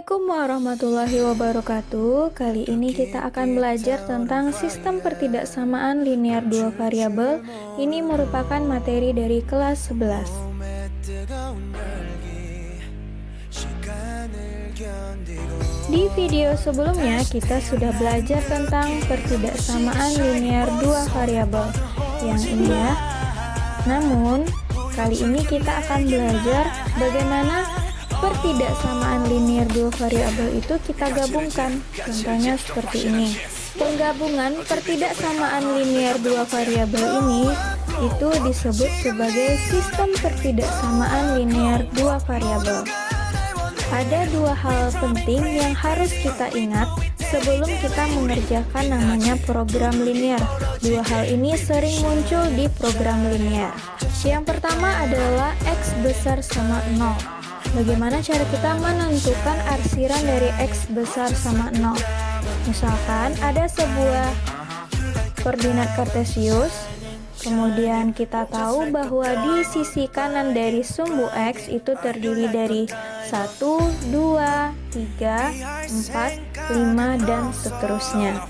Assalamualaikum warahmatullahi wabarakatuh. Kali ini kita akan belajar tentang sistem pertidaksamaan linear dua variabel. Ini merupakan materi dari kelas 11. Di video sebelumnya kita sudah belajar tentang pertidaksamaan linear dua variabel yang ini ya. Namun, kali ini kita akan belajar bagaimana pertidaksamaan linear dua variabel itu kita gabungkan. Contohnya seperti ini. Penggabungan pertidaksamaan linear dua variabel ini itu disebut sebagai sistem pertidaksamaan linear dua variabel. Ada dua hal penting yang harus kita ingat sebelum kita mengerjakan namanya program linear. Dua hal ini sering muncul di program linear. Yang pertama adalah X besar sama 0. Bagaimana cara kita menentukan arsiran dari X besar sama 0? Misalkan ada sebuah koordinat kartesius, kemudian kita tahu bahwa di sisi kanan dari sumbu X itu terdiri dari 1, 2, 3, 4, 5, dan seterusnya.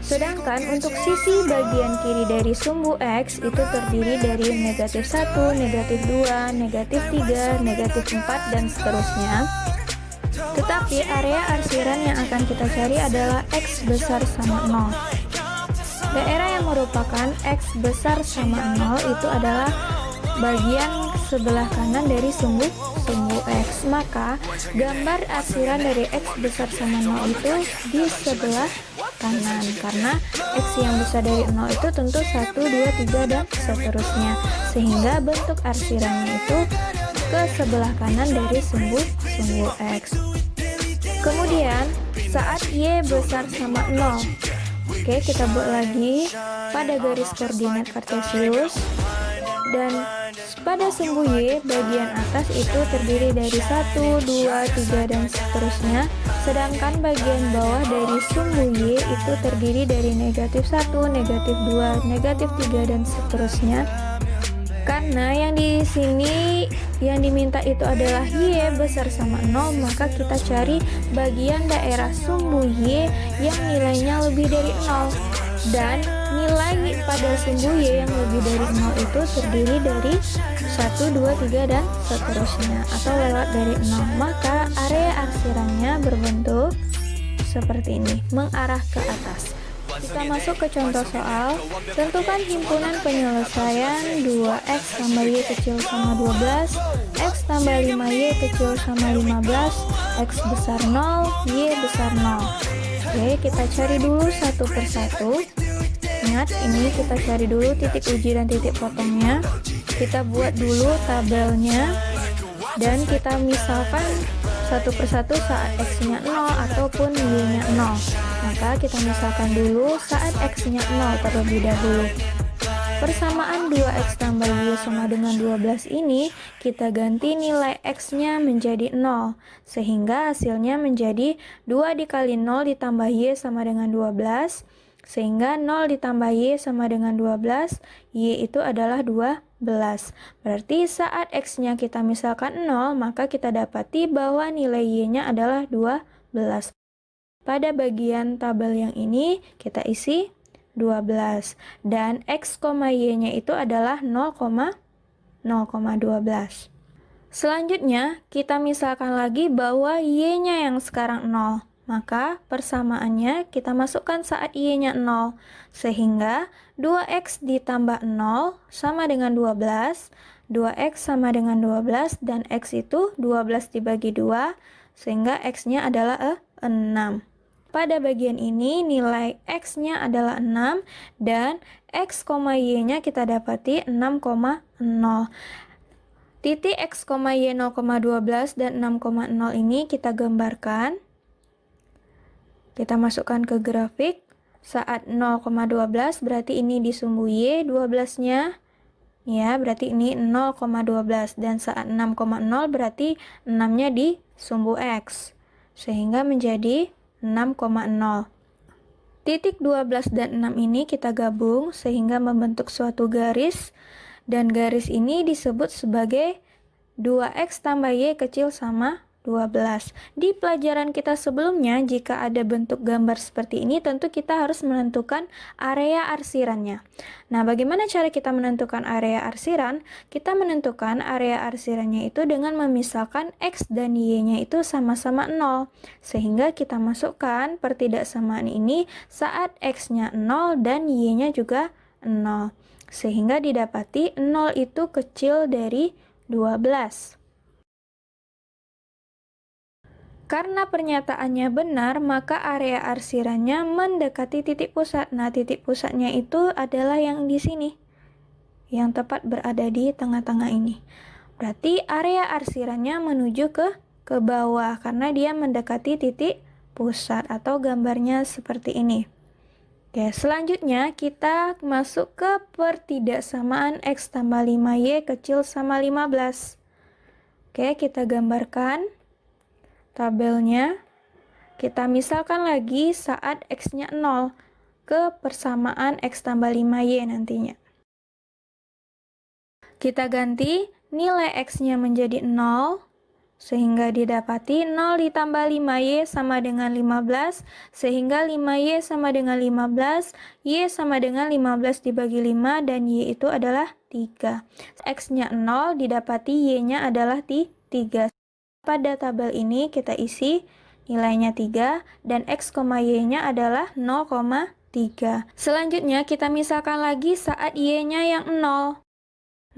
Sedangkan untuk sisi bagian kiri dari sumbu X itu terdiri dari negatif 1, negatif 2, negatif 3, negatif 4, dan seterusnya. Tetapi area arsiran yang akan kita cari adalah X besar sama 0. Daerah yang merupakan X besar sama 0 itu adalah bagian sebelah kanan dari sumbu X. Maka gambar arsiran dari X besar sama 0 itu di sebelah kanan, karena X yang besar dari 0 itu tentu 1, 2, 3, dan seterusnya, sehingga bentuk arsirannya itu ke sebelah kanan dari sumbu X. Kemudian saat Y besar sama 0, oke, kita buat lagi pada garis koordinat kartesius, dan pada sumbu Y bagian atas itu terdiri dari 1, 2, 3, dan seterusnya. Sedangkan bagian bawah dari sumbu Y itu terdiri dari negatif 1, negatif 2, negatif 3, dan seterusnya. Karena yang di sini yang diminta itu adalah Y besar sama 0, maka kita cari bagian daerah sumbu Y yang nilainya lebih dari 0. Dan nilai pada sumbu Y yang lebih dari 0 itu terdiri dari 1, 2, 3, dan seterusnya, atau lewat dari 0. Maka area arsirannya berbentuk seperti ini, mengarah ke atas. Kita masuk ke contoh soal. Tentukan himpunan penyelesaian 2x tambah y kecil sama 12, x tambah 5y kecil sama 15, x besar 0, y besar 0. Oke, kita cari dulu satu persatu. Ingat, ini kita cari dulu titik uji dan titik potongnya. Kita buat dulu tabelnya, dan kita misalkan satu persatu saat x-nya 0 ataupun y-nya 0. Maka kita misalkan dulu saat x-nya 0 terlebih dahulu. Persamaan 2x tambah y sama dengan 12 ini, kita ganti nilai x-nya menjadi 0, sehingga hasilnya menjadi 2 dikali 0 ditambah y sama dengan 12, sehingga 0 ditambah y sama dengan 12, y itu adalah 12. Berarti saat x-nya kita misalkan 0, maka kita dapati bahwa nilai y-nya adalah 12. Pada bagian tabel yang ini, kita isi 12. Dan x, y-nya itu adalah 0,12. Selanjutnya, kita misalkan lagi bahwa y-nya yang sekarang 0. Maka persamaannya kita masukkan saat y-nya 0. Sehingga 2x ditambah 0 sama dengan 12. 2x sama dengan 12, dan x itu 12 dibagi 2, sehingga x-nya adalah 6. Pada bagian ini nilai x-nya adalah 6, dan x, y-nya kita dapati 6,0. Titik x, y 0,12 dan 6,0 ini kita gambarkan. Kita masukkan ke grafik. Saat 0,12 berarti ini di sumbu Y 12-nya. Ya, berarti ini 0,12, dan saat 6,0 berarti 6-nya di sumbu X. Sehingga menjadi 6,0. Titik 12 dan 6 ini kita gabung sehingga membentuk suatu garis, dan garis ini disebut sebagai 2x tambah y kecil sama 12. Di pelajaran kita sebelumnya, jika ada bentuk gambar seperti ini, tentu kita harus menentukan area arsirannya. Nah, bagaimana cara kita menentukan area arsiran? Kita menentukan area arsirannya itu dengan memisahkan X dan Y-nya itu sama-sama 0. Sehingga kita masukkan pertidaksamaan ini saat X-nya 0 dan Y-nya juga 0. Sehingga didapati 0 itu kecil dari 12. Karena pernyataannya benar, maka area arsirannya mendekati titik pusat. Nah, titik pusatnya itu adalah yang di sini, yang tepat berada di tengah-tengah ini. Berarti area arsirannya menuju ke bawah, karena dia mendekati titik pusat, atau gambarnya seperti ini. Oke, selanjutnya kita masuk ke pertidaksamaan X tambah 5Y kecil sama 15. Oke, kita gambarkan tabelnya. Kita misalkan lagi saat X-nya 0 ke persamaan X tambah 5Y nantinya. Kita ganti nilai X-nya menjadi 0, sehingga didapati 0 ditambah 5Y sama dengan 15, sehingga 5Y sama dengan 15, Y sama dengan 15 dibagi 5, dan Y itu adalah 3. X-nya 0, didapati Y-nya adalah 3. Pada tabel ini kita isi nilainya 3 dan X, Y-nya adalah 0,3. Selanjutnya kita misalkan lagi saat Y-nya yang 0.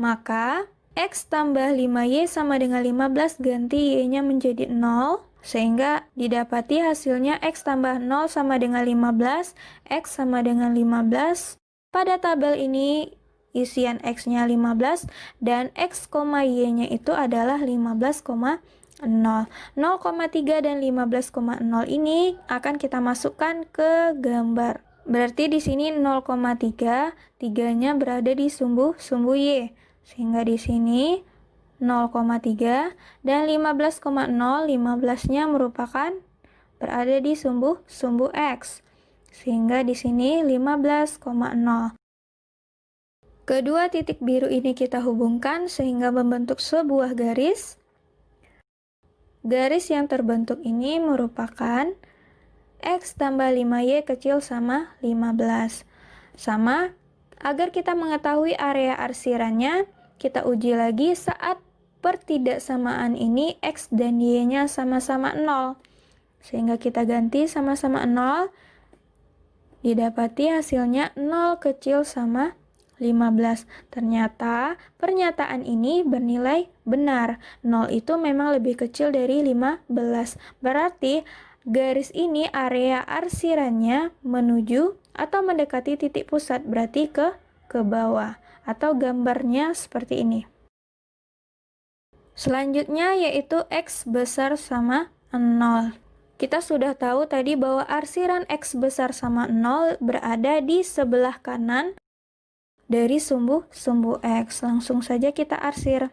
Maka X tambah 5Y sama dengan 15, ganti Y-nya menjadi 0. Sehingga didapati hasilnya X tambah 0 sama dengan 15, X sama dengan 15. Pada tabel ini isian X-nya 15 dan X, Y-nya itu adalah 15,0. 0,3 dan 15,0 ini akan kita masukkan ke gambar. Berarti di sini 0,3, 3-nya berada di sumbu Y. Sehingga di sini 0,3 dan 15,0, 15-nya merupakan berada di sumbu X. Sehingga di sini 15,0. Kedua titik biru ini kita hubungkan sehingga membentuk sebuah garis. Garis yang terbentuk ini merupakan X tambah 5Y kecil sama 15. Sama, agar kita mengetahui area arsirannya, kita uji lagi saat pertidaksamaan ini X dan Y-nya sama-sama 0. Sehingga kita ganti sama-sama 0, didapati hasilnya 0 kecil sama 15. Ternyata pernyataan ini bernilai benar. 0 itu memang lebih kecil dari 15. Berarti garis ini area arsirannya menuju atau mendekati titik pusat, berarti ke bawah. Atau gambarnya seperti ini. Selanjutnya yaitu X besar sama 0. Kita sudah tahu tadi bahwa arsiran X besar sama 0 berada di sebelah kanan dari sumbu X. Langsung saja kita arsir.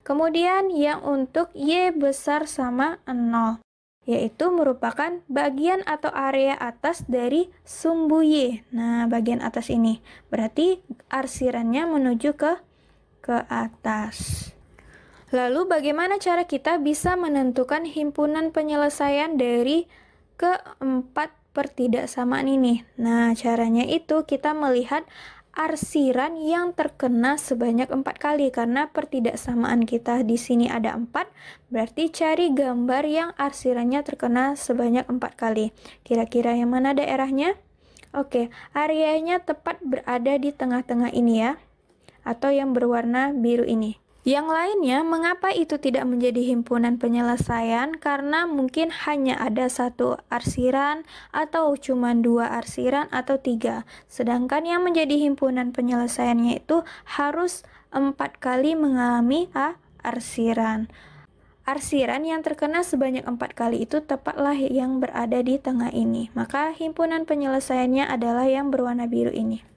Kemudian yang untuk Y besar sama 0, yaitu merupakan bagian atau area atas dari sumbu Y. Nah, bagian atas ini. Berarti arsirannya menuju ke atas. Lalu bagaimana cara kita bisa menentukan himpunan penyelesaian dari keempat pertidaksamaan ini? Nah, caranya itu kita melihat arsiran yang terkena sebanyak 4 kali, karena pertidaksamaan kita di sini ada 4, berarti cari gambar yang arsirannya terkena sebanyak 4 kali. Kira-kira yang mana daerahnya? Oke, areanya tepat berada di tengah-tengah ini ya, atau yang berwarna biru ini. Yang lainnya, mengapa itu tidak menjadi himpunan penyelesaian? Karena mungkin hanya ada 1 arsiran, atau cuma 2 arsiran, atau 3. Sedangkan yang menjadi himpunan penyelesaiannya itu harus 4 kali mengalami arsiran. Arsiran yang terkena sebanyak 4 kali itu tepatlah yang berada di tengah ini. Maka himpunan penyelesaiannya adalah yang berwarna biru ini.